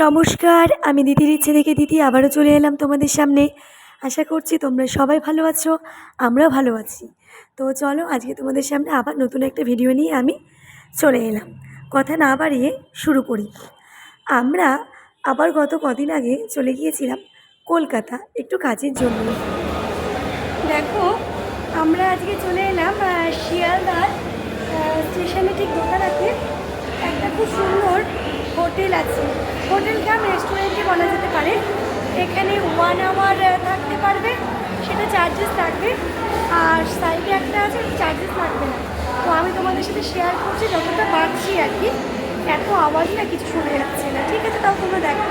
নমস্কার, আমি দিদির ইচ্ছে থেকে দিদি আবারও চলে এলাম তোমাদের সামনে। আশা করছি তোমরা সবাই ভালো আছো, আমরাও ভালো আছি। তো চলো আজকে তোমাদের সামনে আবার নতুন একটা ভিডিও নিয়ে আমি চলে এলাম। কথা না বাড়িয়ে শুরু করি। আমরা আবার গত কদিন আগে চলে গিয়েছিলাম কলকাতা একটু কাজের জন্য। দেখো আমরা আজকে চলে এলাম শিয়ালদার স্টেশনে ঠিক দোকানাতে একটা খুব সুন্দর হোটেল আছে, হোটেল কাম রেস্টুরেন্টে বলা যেতে পারে। এখানে 1 আওয়ার থাকতে পারবে, সেটা চার্জেস লাগবে, আর সাইডে একটা আছে চার্জেস লাগবে না। তো আমি তোমাদের সাথে শেয়ার করছি যতটা পারছি আর কি। এত আওয়াজ না কিছু শোনা যাচ্ছে না, ঠিক আছে? তাও তোমরা দেখো।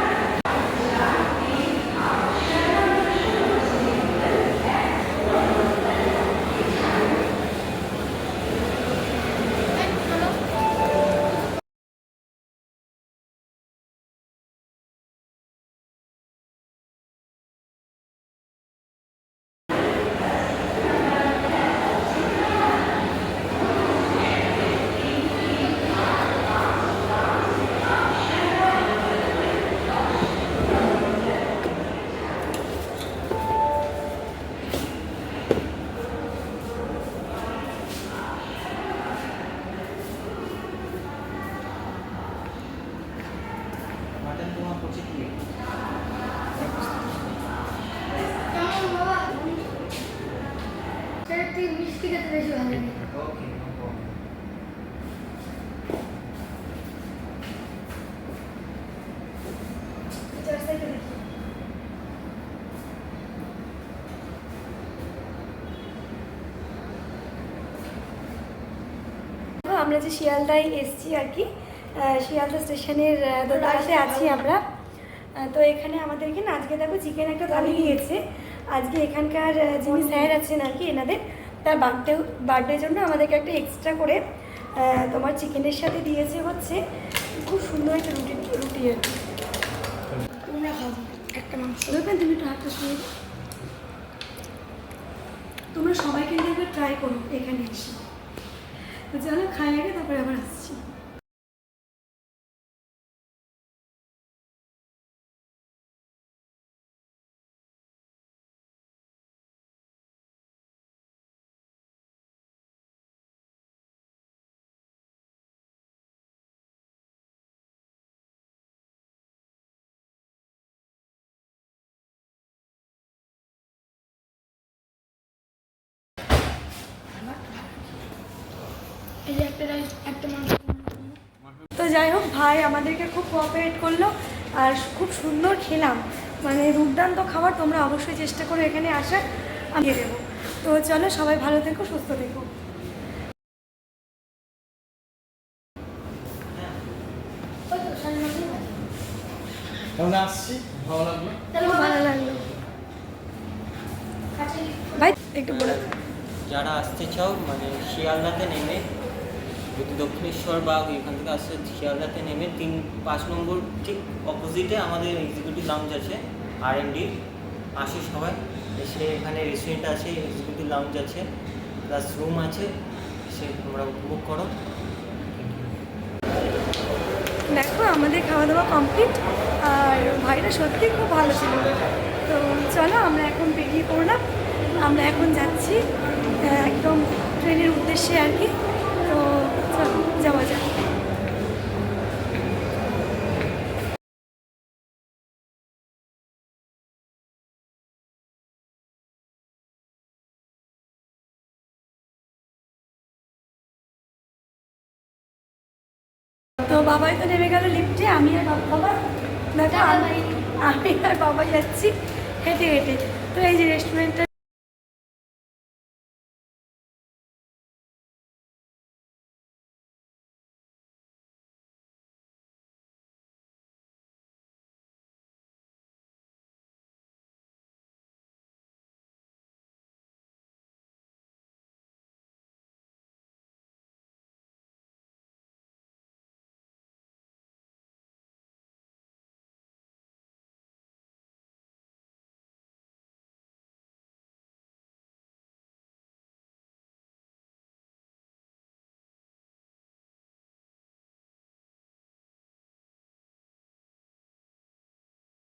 মিষ্টি খেতে বেশি ভালো লাগে। আমরা যে শিয়ালদায় এসছি আর কি, শিয়ালদা স্টেশনের দোতলাতে আছি আমরা। তো এখানে আমাদেরকে না আজকে দেখো চিকেন একটা থালি দিয়েছে। আজকে এখানকার যিনি স্যার আছেন আর কি, এনাদের তার বার্থডের জন্য আমাদেরকে একটা এক্সট্রা করে তোমার চিকেনের সাথে দিয়েছে হচ্ছে খুব সুন্দর একটা রুটি আর কি। তোমরা খাবো একটা মাংস দেখবেন, তুমি একটু হাতটা শুনে তোমরা সবাই কিন্তু একবার ট্রাই করো এখানে এসে। তো চলো খাই আগে, তারপরে আবার আসছি। তো যাই হোক, ভাই আমাদেরকে খুব কোঅপারেট করলো আর খুব সুন্দর খেলাম, মানে দুর্দান্ত খাবার। তোমরা অবশ্যই চেষ্টা করো এখানে আসার, আমি দেবো। তো চলো সবাই ভালো থেকো, সুস্থ থেকো। ভালো লাগলো ভাই, একটু বলে যারা আসতে চাও মানে শিয়ালদাতে নেমে যদি দক্ষিণেশ্বর বা এখান থেকে আসছে শিয়ালদাতে নেমে 5 নম্বর ঠিক অপোজিটে আমাদের এক্সিকিউটিভ লাউঞ্জ আছে R&D। আসে সবাই, এসে এখানে রেস্টুরেন্ট আছে, এক্সিকিউটিভ লাউঞ্জ আছে, প্লাস রুম আছে, সে তোমরা উপভোগ করো। দেখো আমাদের খাওয়া দাওয়া কমপ্লিট, আর ভাইরা সত্যি খুব ভালো ছিল। তো চলো আমরা এখন বেরিয়ে পড়লাম, আমরা এখন যাচ্ছি একদম ট্রেনের উদ্দেশ্যে আর কি। তো চলো যাওয়া যাক। তো বাবাই তো নেমে গেল লিফটে, আমি আর বাবা দেখো আমি আর বাবা যাচ্ছি হেঁটে হেঁটে। তো এই যে রেস্টুরেন্টটা